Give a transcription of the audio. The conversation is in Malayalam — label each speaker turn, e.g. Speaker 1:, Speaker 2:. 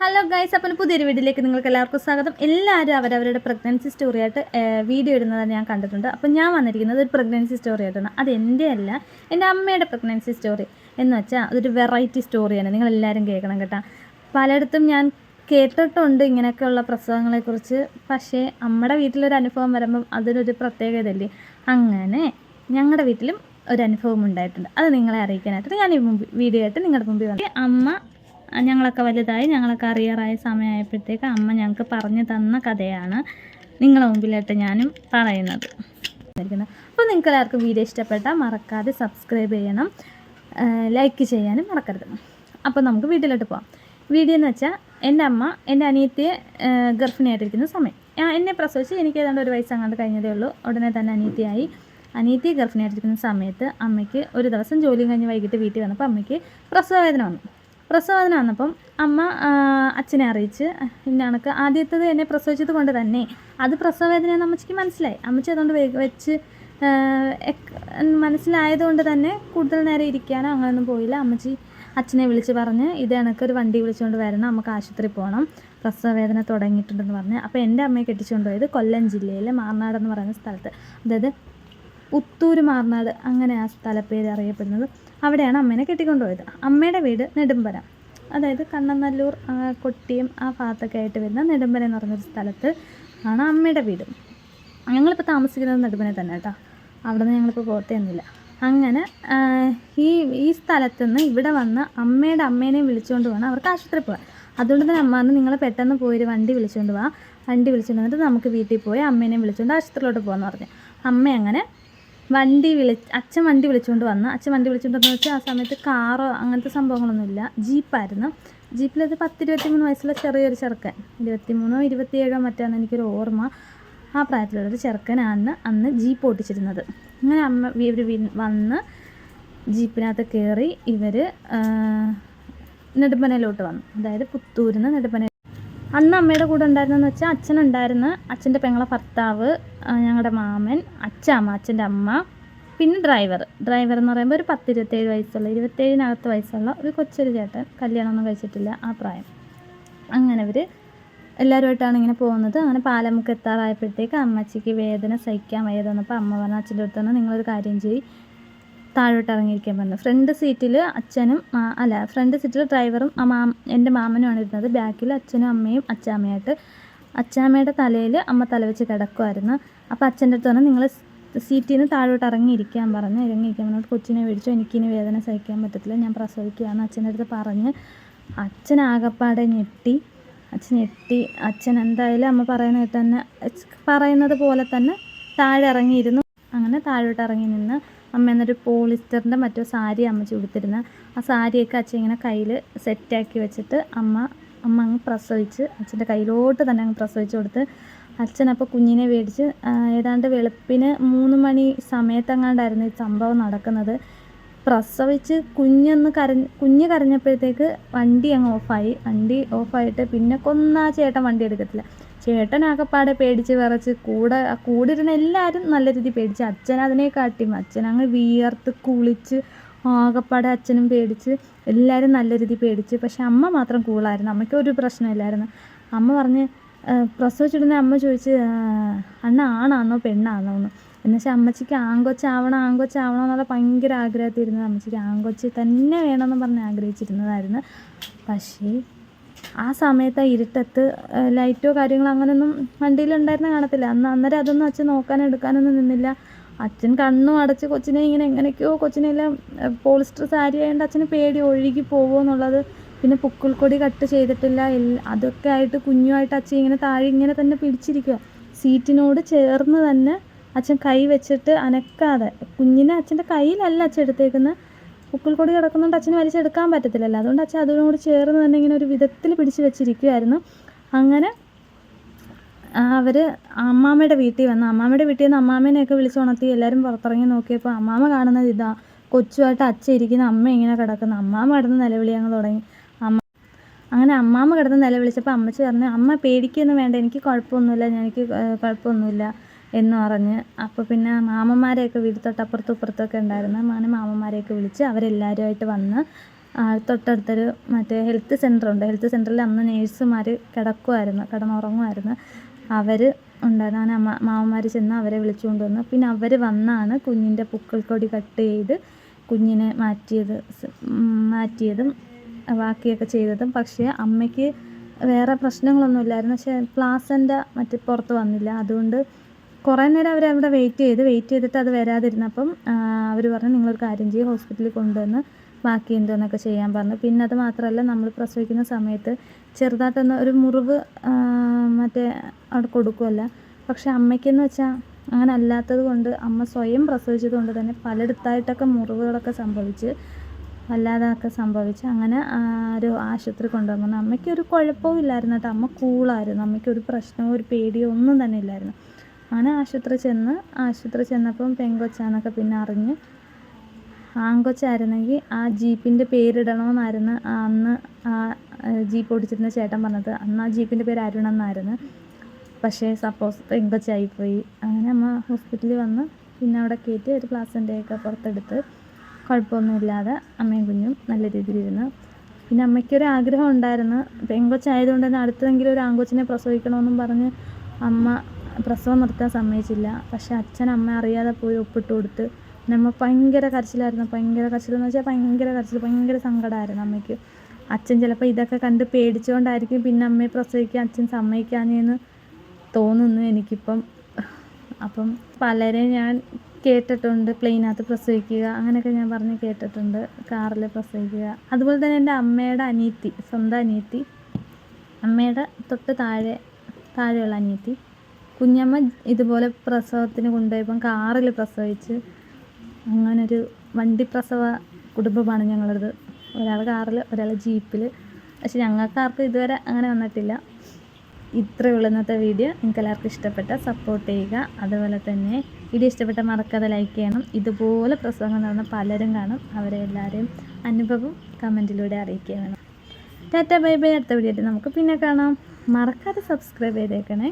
Speaker 1: ഹലോ ഗൈസ്, അപ്പം പുതിയൊരു വീഡിയോയിലേക്ക് നിങ്ങൾക്ക് എല്ലാവർക്കും സ്വാഗതം. എല്ലാവരും അവരവരുടെ പ്രഗ്നൻസി സ്റ്റോറി ആയിട്ട് വീഡിയോ ഇടുന്നത് ഞാൻ കണ്ടിട്ടുണ്ട്. അപ്പം ഞാൻ വന്നിരിക്കുന്നത് ഒരു പ്രഗ്നൻസി സ്റ്റോറി ആയിട്ടാണ്. അത് എൻ്റെ അല്ല, എൻ്റെ അമ്മയുടെ പ്രഗ്നൻസി സ്റ്റോറി എന്ന് വെച്ചാൽ അതൊരു വെറൈറ്റി സ്റ്റോറിയാണ്. നിങ്ങളെല്ലാവരും കേൾക്കണം കേട്ടോ. പലയിടത്തും ഞാൻ കേട്ടിട്ടുണ്ട് ഇങ്ങനെയൊക്കെയുള്ള പ്രസവങ്ങളെക്കുറിച്ച്. പക്ഷേ നമ്മുടെ വീട്ടിലൊരു അനുഭവം വരുമ്പം അതിനൊരു പ്രത്യേകതയല്ലേ. അങ്ങനെ ഞങ്ങളുടെ വീട്ടിലും ഒരു അനുഭവം ഉണ്ടായിട്ടുണ്ട്. അത് നിങ്ങളെ അറിയിക്കാനായിട്ട് ഞാൻ ഈ വീഡിയോ ആയിട്ട് നിങ്ങളുടെ മുമ്പിൽ വന്നു. അമ്മ ഞങ്ങളൊക്കെ വലുതായി, ഞങ്ങളൊക്കെ അറിയാറായ സമയമായപ്പോഴത്തേക്ക് അമ്മ ഞങ്ങൾക്ക് പറഞ്ഞു തന്ന കഥയാണ് നിങ്ങളുടെ മുമ്പിലായിട്ട് ഞാനും പറയുന്നത്. അപ്പോൾ നിങ്ങൾക്ക് എല്ലാവർക്കും വീഡിയോ ഇഷ്ടപ്പെട്ടാൽ മറക്കാതെ സബ്സ്ക്രൈബ് ചെയ്യണം, ലൈക്ക് ചെയ്യാനും മറക്കരുത്. അപ്പോൾ നമുക്ക് വീട്ടിലോട്ട് പോകാം. വീഡിയോ എന്ന് വെച്ചാൽ എൻ്റെ അമ്മ എൻ്റെ അനിയത്തിയെ ഗർഭിണിയായിട്ടിരിക്കുന്ന സമയം, എന്നെ പ്രസവിച്ച് എനിക്ക് ഏതാണ്ട് ഒരു വയസ്സങ്ങാണ്ട് കഴിഞ്ഞതേ ഉള്ളൂ. ഉടനെ തന്നെ അനിയത്തി ഗർഭിണിയായിട്ടിരിക്കുന്ന സമയത്ത് അമ്മയ്ക്ക് ഒരു ദിവസം ജോലിയും കഴിഞ്ഞ് വൈകിട്ട് വീട്ടിൽ വന്നപ്പോൾ അമ്മയ്ക്ക് പ്രസവവേദന വന്നപ്പം അമ്മ അച്ഛനെ അറിയിച്ച്. പിന്നെ കണക്ക് ആദ്യത്തേത് എന്നെ പ്രസവിച്ചത് കൊണ്ട് തന്നെ അത് പ്രസവവേദനയെന്ന് അമ്മച്ചിക്ക് മനസ്സിലായി. അമ്മച്ചി അതുകൊണ്ട് വെച്ച് മനസ്സിലായതുകൊണ്ട് തന്നെ കൂടുതൽ നേരം ഇരിക്കാനോ അങ്ങനെയൊന്നും പോയില്ല. അമ്മച്ചി അച്ഛനെ വിളിച്ച് പറഞ്ഞ് ഇത് കണക്കൊരു വണ്ടി വിളിച്ചുകൊണ്ട് വരണം, നമുക്ക് ആശുപത്രി പോകണം, പ്രസവവേദന തുടങ്ങിയിട്ടുണ്ടെന്ന് പറഞ്ഞ്. അപ്പോൾ എൻ്റെ അമ്മയെ കെട്ടിച്ചുകൊണ്ട് പോയത് കൊല്ലം ജില്ലയിലെ മാർനാട് എന്ന് പറയുന്ന സ്ഥലത്ത്, അതായത് പുത്തൂർ മാർനാട്, അങ്ങനെ ആ സ്ഥലപ്പേര് അറിയപ്പെടുന്നത്. അവിടെയാണ് അമ്മേനെ കെട്ടിക്കൊണ്ടുപോയത്. അമ്മയുടെ വീട് നെടുമ്പന, അതായത് കണ്ണനല്ലൂർ, കൊട്ടിയം ആ ഭാഗത്തൊക്കെ ആയിട്ട് വരുന്ന നെടുമ്പന എന്ന് പറഞ്ഞൊരു സ്ഥലത്ത് ആണ് അമ്മയുടെ വീട്. ഞങ്ങളിപ്പോൾ താമസിക്കുന്നത് നെടുമ്പന തന്നെ കേട്ടോ. അവിടെ നിന്ന് ഞങ്ങളിപ്പോൾ പോകത്തൊന്നുമില്ല. അങ്ങനെ ഈ സ്ഥലത്തുനിന്ന് ഇവിടെ വന്ന് അമ്മയുടെ അമ്മേനെയും വിളിച്ചുകൊണ്ട് വേണം അവർക്ക് ആശുപത്രി പോകാൻ. അതുകൊണ്ട് തന്നെ അമ്മ പറഞ്ഞ് നിങ്ങൾ പെട്ടെന്ന് പോയി വണ്ടി വിളിച്ചുകൊണ്ട് വന്നിട്ട് നമുക്ക് വീട്ടിൽ പോയി അമ്മേനെയും വിളിച്ചുകൊണ്ട് ആശുപത്രിയിലോട്ട് പോകാമെന്ന് പറഞ്ഞു. അമ്മ അങ്ങനെ അച്ഛൻ വണ്ടി വിളിച്ചുകൊണ്ട് വെച്ചാൽ ആ സമയത്ത് കാറോ അങ്ങനത്തെ സംഭവങ്ങളൊന്നുമില്ല, ജീപ്പായിരുന്നു. ജീപ്പിലത് 10-23 വയസ്സുള്ള ചെറിയൊരു ചെറുക്കൻ, 23-ഓ 27-ഓ മറ്റാണ് എനിക്കൊരു ഓർമ്മ. ആ പ്രായത്തിലുള്ളൊരു ചെറുക്കനാണ് അന്ന് ജീപ്പ് ഓടിച്ചിരുന്നത്. അങ്ങനെ ഇവർ വന്ന് ജീപ്പിനകത്ത് കയറി ഇവർ നെടുമ്പനയിലോട്ട് വന്നു, അതായത് പുത്തൂരിൽ നിന്ന് നെടുമ്പന. അന്ന് അമ്മയുടെ കൂടെ ഉണ്ടായിരുന്നെന്ന് വെച്ചാൽ അച്ഛനുണ്ടായിരുന്നു, അച്ഛൻ്റെ പെങ്ങളെ ഭർത്താവ്, ഞങ്ങളുടെ മാമൻ, അച്ഛൻ്റെ അമ്മ, പിന്നെ ഡ്രൈവർ എന്ന് പറയുമ്പോൾ ഒരു 10-27 വയസ്സുള്ള, 27-നകത്ത് വയസ്സുള്ള ഒരു കൊച്ചൊരു ചേട്ടൻ, കല്യാണമൊന്നും കഴിച്ചിട്ടില്ല ആ പ്രായം. അങ്ങനെ ഇവർ എല്ലാവരുമായിട്ടാണ് ഇങ്ങനെ പോകുന്നത്. അങ്ങനെ പാലമുക്ക് എത്താറായപ്പോഴത്തേക്ക് അമ്മച്ചിക്ക് വേദന സഹിക്കാൻ വയ്യ വന്നപ്പോൾ അമ്മ പറഞ്ഞ അച്ഛൻ്റെ അടുത്ത് തന്നെ നിങ്ങളൊരു കാര്യം ചെയ്യും, താഴോട്ട് ഇറങ്ങിയിരിക്കാൻ പറഞ്ഞു. ഫ്രണ്ട് സീറ്റിൽ ഡ്രൈവറും എൻ്റെ മാമനുമാണ് ഇരുന്നത്. ബാക്കിൽ അച്ഛനും അമ്മയും അച്ചാമ്മയായിട്ട്. അച്ചാമ്മയുടെ തലയിൽ അമ്മ തല വെച്ച് കിടക്കുമായിരുന്നു. അപ്പോൾ അച്ഛൻ്റെ അടുത്ത് പറഞ്ഞാൽ നിങ്ങൾ സീറ്റിൽ നിന്ന് താഴോട്ട് ഇറങ്ങിയിരിക്കാൻ പറഞ്ഞിട്ട് കൊച്ചിനെ മേടിച്ചു, എനിക്കിനി വേദന സഹിക്കാൻ പറ്റത്തില്ല, ഞാൻ പ്രസവിക്കുകയാണ് അച്ഛൻ്റെ അടുത്ത് പറഞ്ഞ്. അച്ഛൻ ആകപ്പാടെ ഞെട്ടി. അച്ഛൻ എന്തായാലും അമ്മ പറയുന്നത് പോലെ തന്നെ താഴെ ഇറങ്ങിയിരുന്നു. അങ്ങനെ താഴോട്ട് ഇറങ്ങി നിന്ന് അമ്മ എന്നൊരു പോളിസ്റ്ററിൻ്റെ മറ്റോ സാരി അമ്മച്ചി കൊടുത്തിരുന്ന ആ സാരിയൊക്കെ അച്ഛൻ ഇങ്ങനെ കയ്യിൽ സെറ്റാക്കി വെച്ചിട്ട് അമ്മ അങ്ങ് പ്രസവിച്ച് അച്ഛൻ്റെ കയ്യിലോട്ട് തന്നെ അങ്ങ് പ്രസവിച്ച് കൊടുത്ത്. അച്ഛനപ്പോൾ കുഞ്ഞിനെ മേടിച്ച് ഏതാണ്ട് വെളുപ്പിന് 3 മണി സമയത്തെങ്ങാണ്ടായിരുന്നു ഈ സംഭവം നടക്കുന്നത്. പ്രസവിച്ച് കുഞ്ഞ് കരഞ്ഞപ്പോഴത്തേക്ക് വണ്ടി അങ്ങ് ഓഫായിട്ട് പിന്നെ ചേട്ടൻ വണ്ടി എടുക്കത്തില്ല. ചേട്ടനാകപ്പാടെ പേടിച്ച് വിറച്ച്, കൂടിരുന്ന എല്ലാവരും നല്ല രീതിയിൽ പേടിച്ച്. അച്ഛൻ അതിനെക്കാട്ടിയും അച്ഛനങ്ങ് വിയർത്ത് കുളിച്ച് ആകപ്പാടെ അച്ഛനും പേടിച്ച്, എല്ലാവരും നല്ല രീതിയിൽ പേടിച്ച്. പക്ഷെ അമ്മ മാത്രം കൂളായിരുന്നു, അമ്മയ്ക്ക് ഒരു പ്രശ്നമില്ലായിരുന്നു. അമ്മ പറഞ്ഞ് പ്രസവിച്ചിടുന്ന അമ്മ ചോദിച്ച് അണ്ണ ആണാന്നോ പെണ്ണാന്നോ എന്ന്. എന്നുവെച്ചാൽ അമ്മച്ചിക്ക് ആങ്കൊച്ചാവണം എന്നുള്ള ഭയങ്കര ആഗ്രഹത്തിരുന്നത്. അമ്മച്ചിക്ക് ആങ്കൊച്ച് തന്നെ വേണമെന്ന് പറഞ്ഞ് ആഗ്രഹിച്ചിരുന്നതായിരുന്നു. പക്ഷേ ആ സമയത്ത് ഇരുട്ടത്ത് ലൈറ്റോ കാര്യങ്ങളോ അങ്ങനെയൊന്നും വണ്ടിയിലുണ്ടായിരുന്ന കാണത്തില്ല. അന്നേരം അതൊന്നും അച്ഛൻ എടുക്കാനൊന്നും നിന്നില്ല. അച്ഛൻ കണ്ണും അടച്ച് കൊച്ചിനെ എങ്ങനെയൊക്കെയോ കൊച്ചിനെല്ലാം പോളിസ്റ്റർ സാരി ആയതുകൊണ്ട് അച്ഛന് പേടി ഒഴുകി പോകുമോ എന്നുള്ളത്. പിന്നെ പുക്കിൾക്കൊടി കട്ട് ചെയ്തിട്ടില്ല. അതൊക്കെ ആയിട്ട് കുഞ്ഞുമായിട്ട് അച്ഛൻ ഇങ്ങനെ താഴെ ഇങ്ങനെ തന്നെ പിടിച്ചിരിക്കുക. സീറ്റിനോട് ചേർന്ന് തന്നെ അച്ഛൻ കൈ വെച്ചിട്ട് അനക്കാതെ, കുഞ്ഞിനെ അച്ഛൻ്റെ കയ്യിലല്ല അച്ഛൻ എടുത്തേക്കുന്നത്, പുക്കിൾക്കൊടി കിടക്കുന്നുണ്ട് അച്ഛന് വലിച്ചെടുക്കാൻ പറ്റത്തില്ലല്ലോ. അതുകൊണ്ട് അച്ഛൻ അതിനോട് ചേർന്ന് തന്നെ ഇങ്ങനെ ഒരു വിധത്തിൽ പിടിച്ച് വെച്ചിരിക്കുമായിരുന്നു. അങ്ങനെ അവർ അമ്മാമ്മയുടെ വീട്ടിൽ നിന്ന് അമ്മാമ്മേനെയൊക്കെ വിളിച്ച് ഉണർത്തി എല്ലാവരും പുറത്തിറങ്ങി നോക്കിയപ്പോൾ അമ്മാമ്മ കാണുന്നത് ഇതാ, കൊച്ചുമായിട്ട് അച്ഛൻ ഇരിക്കുന്ന, അമ്മ ഇങ്ങനെ കിടക്കുന്നു. അമ്മാമ്മ കിടന്ന് നിലവിളി അങ്ങ് തുടങ്ങി. അങ്ങനെ അമ്മാമ്മ കിടന്ന് നിലവിളിച്ചപ്പോൾ അമ്മച്ചി പറഞ്ഞു അമ്മ പേടിക്കൊന്നും വേണ്ട, എനിക്ക് കുഴപ്പമൊന്നുമില്ല എന്ന് പറഞ്ഞ്. അപ്പോൾ പിന്നെ മാമന്മാരെയൊക്കെ വീട് തൊട്ടപ്പുറത്തും ഇപ്പുറത്തൊക്കെ ഉണ്ടായിരുന്നു. മാമന്മാരെയൊക്കെ വിളിച്ച് അവരെല്ലാവരുമായിട്ട് വന്ന് തൊട്ടടുത്തൊരു മറ്റേ ഹെൽത്ത് സെൻ്ററുണ്ട്. ഹെൽത്ത് സെൻ്ററിൽ അന്ന് നേഴ്സുമാർ കിടന്നുറങ്ങുമായിരുന്നു. അവർ ഉണ്ടായിരുന്നു. അങ്ങനെ മാമന്മാർ ചെന്ന് അവരെ വിളിച്ചുകൊണ്ട് വന്നു. പിന്നെ അവർ വന്നാണ് കുഞ്ഞിൻ്റെ പുക്കിൾക്കൊടി കട്ട് ചെയ്ത് കുഞ്ഞിനെ മാറ്റിയതും ബാക്കിയൊക്കെ ചെയ്തതും. പക്ഷേ അമ്മയ്ക്ക് വേറെ പ്രശ്നങ്ങളൊന്നും ഇല്ലായിരുന്നു. പക്ഷേ പ്ലാസൻ്റ പുറത്ത് വന്നില്ല. അതുകൊണ്ട് കുറേ നേരം അവരവിടെ വെയിറ്റ് ചെയ്തിട്ട് അത് വരാതിരുന്നപ്പം അവർ പറഞ്ഞു, നിങ്ങളൊരു കാര്യം ചെയ്യും, ഹോസ്പിറ്റലിൽ കൊണ്ടുവന്ന് ബാക്കി എന്തോന്നൊക്കെ ചെയ്യാൻ പറഞ്ഞു. പിന്നെ അത് മാത്രമല്ല, നമ്മൾ പ്രസവിക്കുന്ന സമയത്ത് ചെറുതായിട്ടൊന്ന് ഒരു മുറിവ് അവിടെ കൊടുക്കുമല്ല. പക്ഷെ അമ്മയ്ക്കെന്ന് വെച്ചാൽ അങ്ങനെ അല്ലാത്തത് കൊണ്ട് അമ്മ സ്വയം പ്രസവിച്ചത് കൊണ്ട് തന്നെ പലയിടത്തായിട്ടൊക്കെ മുറിവുകളൊക്കെ സംഭവിച്ച് അങ്ങനെ ഒരു ആശുപത്രി കൊണ്ടുവന്നു. അമ്മയ്ക്കൊരു കുഴപ്പവും ഇല്ലായിരുന്നു കേട്ടോ. അമ്മ കൂളായിരുന്നു. അമ്മയ്ക്കൊരു പ്രശ്നമോ ഒരു പേടിയോ ഒന്നും തന്നെ ഇല്ലായിരുന്നു. അങ്ങനെ ആശുപത്രി ചെന്നപ്പം പെങ്കൊച്ചാന്നൊക്കെ പിന്നെ അറിഞ്ഞ്. ആങ്കൊച്ചായിരുന്നെങ്കിൽ ആ ജീപ്പിൻ്റെ പേരിടണമെന്നായിരുന്നു അന്ന് ആ ജീപ്പ് ഓടിച്ചിരുന്ന ചേട്ടൻ പറഞ്ഞത്. അന്ന് ആ ജീപ്പിൻ്റെ പേര് അരുണെന്നായിരുന്നു. പക്ഷേ സപ്പോസ് പെങ്കൊച്ചായിപ്പോയി. അങ്ങനെ അമ്മ ഹോസ്പിറ്റലിൽ വന്ന് പിന്നെ അവിടെ കയറ്റി ഒരു പ്ലാസൻ്റെയൊക്കെ പുറത്തെടുത്ത് കുഴപ്പമൊന്നുമില്ലാതെ അമ്മയും കുഞ്ഞും നല്ല രീതിയിലിരുന്ന്. പിന്നെ അമ്മയ്ക്കൊരാഗ്രഹം ഉണ്ടായിരുന്നു, പെങ്കൊച്ചായതുകൊണ്ട് തന്നെ അടുത്തെങ്കിലും ഒരു ആങ്കൊച്ചിനെ പ്രസവിക്കണമെന്നും പറഞ്ഞ് അമ്മ പ്രസവം നിർത്താൻ സമ്മതിച്ചില്ല. പക്ഷേ അച്ഛൻ അമ്മ അറിയാതെ പോയി ഒപ്പിട്ട് കൊടുത്ത്. അമ്മ ഭയങ്കര കരച്ചിലായിരുന്നു. കരച്ചിലെന്ന് വെച്ചാൽ ഭയങ്കര സങ്കടമായിരുന്നു അമ്മയ്ക്ക്. അച്ഛൻ ചിലപ്പോൾ ഇതൊക്കെ കണ്ട് പേടിച്ചുകൊണ്ടായിരിക്കും പിന്നെ അമ്മയെ പ്രസവിക്കാൻ അച്ഛൻ സമ്മതിക്കാഞ്ഞെന്ന് തോന്നുന്നു എനിക്കിപ്പം. അപ്പം പലരെയും ഞാൻ കേട്ടിട്ടുണ്ട്, പ്ലെയിനകത്ത് പ്രസവിക്കുക അങ്ങനെയൊക്കെ ഞാൻ പറഞ്ഞ് കേട്ടിട്ടുണ്ട്, കാറിൽ പ്രസവിക്കുക. അതുപോലെ തന്നെ എൻ്റെ അമ്മയുടെ അനിയത്തി, സ്വന്തം അനിയത്തി, അമ്മയുടെ തൊട്ട് താഴെയുള്ള അനിയത്തി, കുഞ്ഞമ്മ ഇതുപോലെ പ്രസവത്തിന് കൊണ്ടുപോയപ്പം കാറിൽ പ്രസവിച്ച്. അങ്ങനൊരു വണ്ടി പ്രസവ കുടുംബമാണ് ഞങ്ങളത്. ഒരാൾ കാറിൽ, ഒരാൾ ജീപ്പിൽ. പക്ഷെ ഞങ്ങൾക്കാർക്കും ഇതുവരെ അങ്ങനെ വന്നിട്ടില്ല. ഇത്രയേ ഉള്ളൂ ഇന്നത്തെ വീഡിയോ. നിങ്ങൾക്ക് എല്ലാവർക്കും ഇഷ്ടപ്പെട്ട സപ്പോർട്ട് ചെയ്യുക. അതുപോലെ തന്നെ വീഡിയോ ഇഷ്ടപ്പെട്ട മറക്കാതെ ലൈക്ക് ചെയ്യണം. ഇതുപോലെ പ്രസവങ്ങൾ നടന്ന പലരും കാണും. അവരെ എല്ലാവരെയും അനുഭവം കമൻറ്റിലൂടെ അറിയിക്കുക വേണം. Tata bye bye. അടുത്ത വീഡിയോയിൽ നമുക്ക് പിന്നെ കാണാം. മറക്കാതെ സബ്സ്ക്രൈബ് ചെയ്തേക്കണേ.